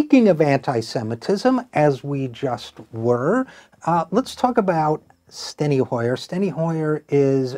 speaking of anti-Semitism, as we just were, let's talk about Steny Hoyer. Steny Hoyer is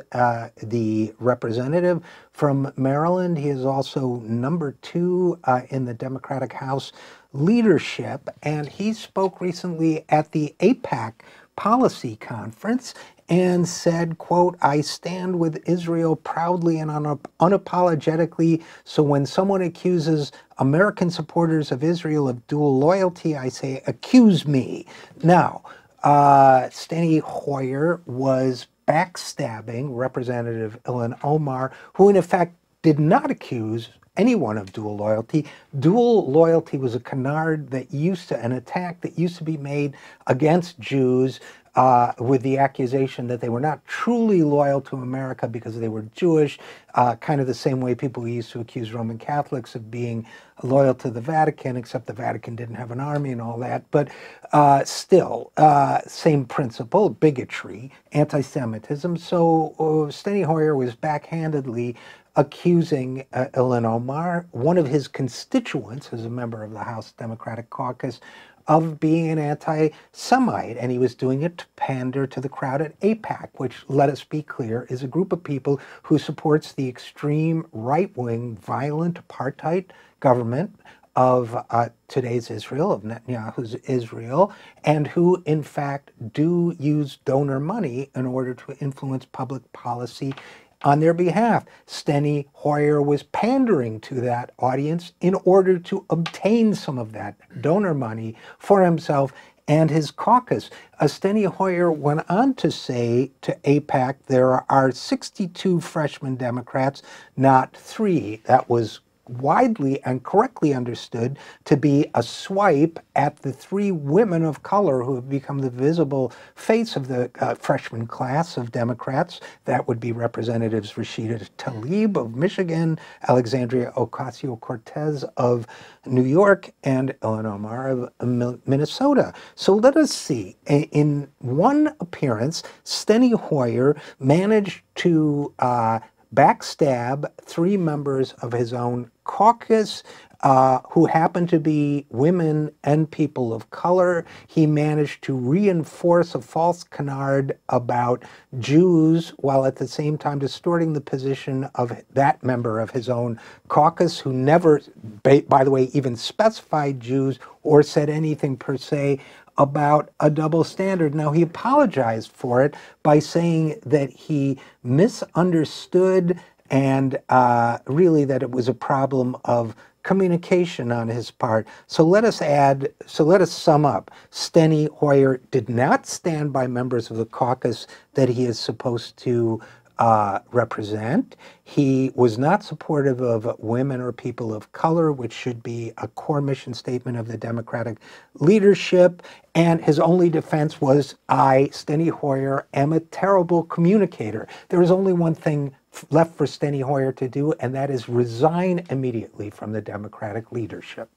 the representative from Maryland. He is also #2 in the Democratic House leadership, and he spoke recently at the AIPAC policy conference and said, quote, "I stand with Israel proudly and unapologetically, so when someone accuses American supporters of Israel of dual loyalty, I say, accuse me." Now, Steny Hoyer was backstabbing Representative Ilhan Omar, who in effect did not accuse anyone of dual loyalty. Dual loyalty was a canard that an attack that used to be made against Jews with the accusation that they were not truly loyal to America because they were Jewish, kind of the same way people used to accuse Roman Catholics of being loyal to the Vatican, except the Vatican didn't have an army and all that. But still, same principle, bigotry, anti-Semitism. So Steny Hoyer was backhandedly accusing Ilhan Omar, one of his constituents as a member of the House Democratic Caucus, of being an anti-Semite, and he was doing it to pander to the crowd at AIPAC, which, let us be clear, is a group of people who supports the extreme right-wing, violent apartheid government of today's Israel, of Netanyahu's Israel, and who, in fact, do use donor money in order to influence public policy on their behalf. Steny Hoyer was pandering to that audience in order to obtain some of that donor money for himself and his caucus. Steny Hoyer went on to say to AIPAC, there are 62 freshman Democrats, not 3. That was widely and correctly understood to be a swipe at the 3 women of color who have become the visible face of the freshman class of Democrats. That would be Representatives Rashida Tlaib of Michigan, Alexandria Ocasio-Cortez of New York, and Ilhan Omar of Minnesota. So let us see. In one appearance, Steny Hoyer managed to backstab 3 members of his own caucus who happen to be women and people of color. He managed to reinforce a false canard about Jews while at the same time distorting the position of that member of his own caucus, who never, by the way, even specified Jews or said anything per se about a double standard. Now, he apologized for it by saying that he misunderstood and really that it was a problem of communication on his part. So let us sum up. Steny Hoyer did not stand by members of the caucus that he is supposed to represent. He was not supportive of women or people of color, which should be a core mission statement of the Democratic leadership. And his only defense was, I, Steny Hoyer, am a terrible communicator. There is only one thing left for Steny Hoyer to do, and that is resign immediately from the Democratic leadership.